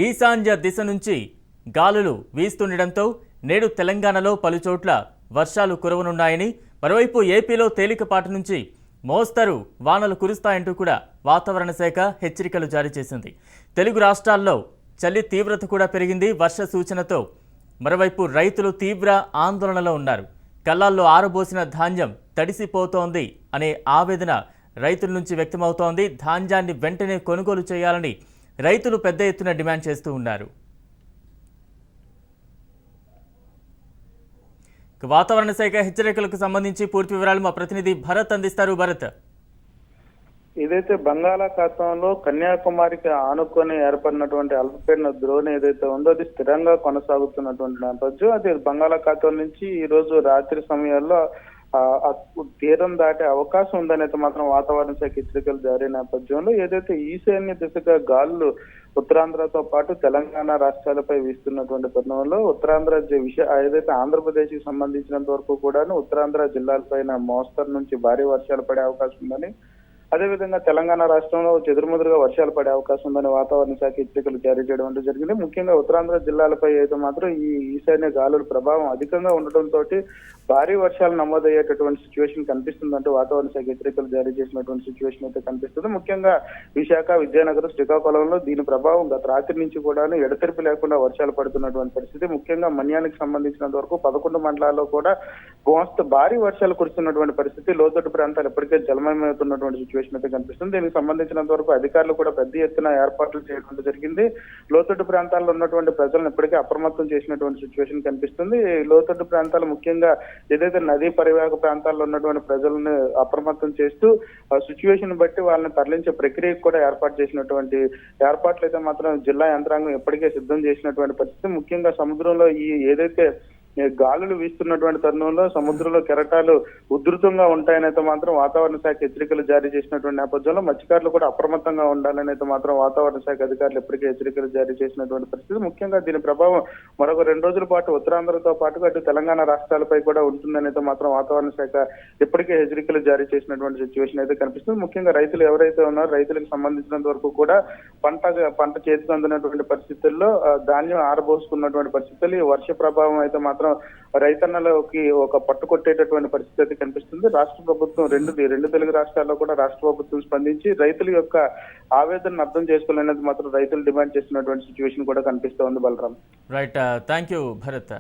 ఈశాన్య దిశ నుంచి గాలులు వీస్తుండటంతో నేడు తెలంగాణలో పలుచోట్ల వర్షాలు కురవనున్నాయని, మరోవైపు ఏపీలో తేలికపాటి నుంచి మోస్తరు వానలు కురుస్తాయంటూ కూడా వాతావరణ శాఖ హెచ్చరికలు జారీ చేసింది. తెలుగు రాష్ట్రాల్లో చలి తీవ్రత కూడా పెరిగింది. వర్ష సూచనతో మరోవైపు రైతులు తీవ్ర ఆందోళనలో ఉన్నారు. కళ్ళాల్లో ఆరబోసిన ధాన్యం తడిసిపోతోంది అనే ఆవేదన రైతుల నుంచి వ్యక్తమవుతోంది. ధాన్యాన్ని వెంటనే కొనుగోలు చేయాలని రైతులు పెద్ద ఎత్తున డిమాండ్ చేస్తూ ఉన్నారు. వాతావరణ శాఖ హెచ్చరికలకు సంబంధించి పూర్తి వివరాలు మా ప్రతినిధి భరత్ అందిస్తారు. భరత్, ఏదైతే బంగాళాఖాతంలో కన్యాకుమారికి ఆనుకొని ఏర్పడినటువంటి అల్పపీడన ద్రోణి ఏదైతే ఉందో అది స్థిరంగా కొనసాగుతున్నటువంటి నేపథ్యం. అది బంగాళాఖాతం నుంచి ఈ రోజు రాత్రి సమయాల్లో తీరం దాటే అవకాశం ఉందనేది మాత్రం వాతావరణ శాఖ హెచ్చరికలు జారీ నేపథ్యంలో ఏదైతే ఈశాన్య దిశగా గాలులు ఉత్తరాంధ్రతో పాటు తెలంగాణ రాష్ట్రాలపై వీస్తున్నటువంటి తరుణంలో ఉత్తరాంధ్ర ఏదైతే ఆంధ్రప్రదేశ్ కి సంబంధించినంత వరకు కూడాను ఉత్తరాంధ్ర జిల్లాలపైన మోస్తరు నుంచి భారీ వర్షాలు పడే అవకాశం ఉందని, అదేవిధంగా తెలంగాణ రాష్ట్రంలో చెదురుముదురుగా వర్షాలు పడే అవకాశం ఉందని వాతావరణ శాఖ హెచ్చరికలు జారీ చేయడం అంటూ జరిగింది. ముఖ్యంగా ఉత్తరాంధ్ర జిల్లాలపై అయితే మాత్రం ఈ ఈశాన్య గాలుల ప్రభావం అధికంగా ఉండటంతో భారీ వర్షాలు నమోదయ్యేటటువంటి సిచ్యువేషన్ కనిపిస్తుందంటూ వాతావరణ శాఖ హెచ్చరికలు జారీ చేసినటువంటి సిచ్యువేషన్ అయితే కనిపిస్తుంది. ముఖ్యంగా విశాఖ, విజయనగరం, శ్రీకాకుళంలో దీని ప్రభావం గత రాత్రి నుంచి కూడా ఎడతెరిపి లేకుండా వర్షాలు పడుతున్నటువంటి పరిస్థితి. ముఖ్యంగా మన్యానికి సంబంధించినంత వరకు 11 మండలాల్లో కూడా భారీ వర్షాలు కురుస్తున్నటువంటి పరిస్థితి. లోతట్టు ప్రాంతాలు ఇప్పటికే జలమయమవుతున్నటువంటి సిచ్యువేషన్ అయితే కనిపిస్తుంది. దీనికి సంబంధించినంత వరకు అధికారులు కూడా పెద్ద ఎత్తున ఏర్పాట్లు చేయడం జరిగింది. లోతట్టు ప్రాంతాల్లో ఉన్నటువంటి ప్రజలను ఇప్పటికే అప్రమత్తం చేసినటువంటి సిచ్యువేషన్ కనిపిస్తుంది. లోతట్టు ప్రాంతాలు ముఖ్యంగా ఏదైతే నదీ పరివాహక ప్రాంతాల్లో ఉన్నటువంటి ప్రజలను అప్రమత్తం చేస్తూ సిచ్యువేషన్ బట్టి వాళ్ళని తరలించే ప్రక్రియకు కూడా ఏర్పాటు చేసినటువంటి ఏర్పాట్లు అయితే మాత్రం జిల్లా యంత్రాంగం ఇప్పటికే సిద్ధం చేసినటువంటి పరిస్థితి. ముఖ్యంగా సముద్రంలో ఏదైతే గాలులు వీస్తున్నటువంటి తరుణంలో సముద్రంలో కెరటాలు ఉధృతంగా ఉంటాయనైతే మాత్రం వాతావరణ శాఖ హెచ్చరికలు జారీ చేసినటువంటి నేపథ్యంలో మత్స్యకారులు కూడా అప్రమత్తంగా ఉండాలని అయితే మాత్రం వాతావరణ శాఖ అధికారులు ఇప్పటికే హెచ్చరికలు జారీ చేసినటువంటి పరిస్థితి. ముఖ్యంగా దీని ప్రభావం మరొక 2 రోజుల పాటు ఉత్తరాంధ్రతో పాటు అటు తెలంగాణ రాష్ట్రాలపై కూడా ఉంటుందని అయితే మాత్రం వాతావరణ శాఖ ఇప్పటికే హెచ్చరికలు జారీ చేసినటువంటి సిచ్యువేషన్ అయితే కనిపిస్తుంది. ముఖ్యంగా రైతులు ఎవరైతే ఉన్నారో రైతులకు సంబంధించినంత వరకు కూడా పంట చేతికి అందినటువంటి పరిస్థితుల్లో ధాన్యం ఆరబోసుకున్నటువంటి పరిస్థితులు ఈ వర్ష ప్రభావం అయితే మాత్రం రైతన్నలకి ఒక పట్టుకొట్టేటటువంటి పరిస్థితి అయితే కనిపిస్తుంది. రాష్ట్ర ప్రభుత్వం రెండు తెలుగు రాష్ట్రాల్లో కూడా రాష్ట్ర ప్రభుత్వం స్పందించి రైతుల యొక్క ఆవేదనను అర్థం చేసుకోవాలనేది మాత్రం రైతులు డిమాండ్ చేస్తున్నటువంటి సిచ్యువేషన్ కూడా కనిపిస్తోంది. Balaram, right, thank you Bharat.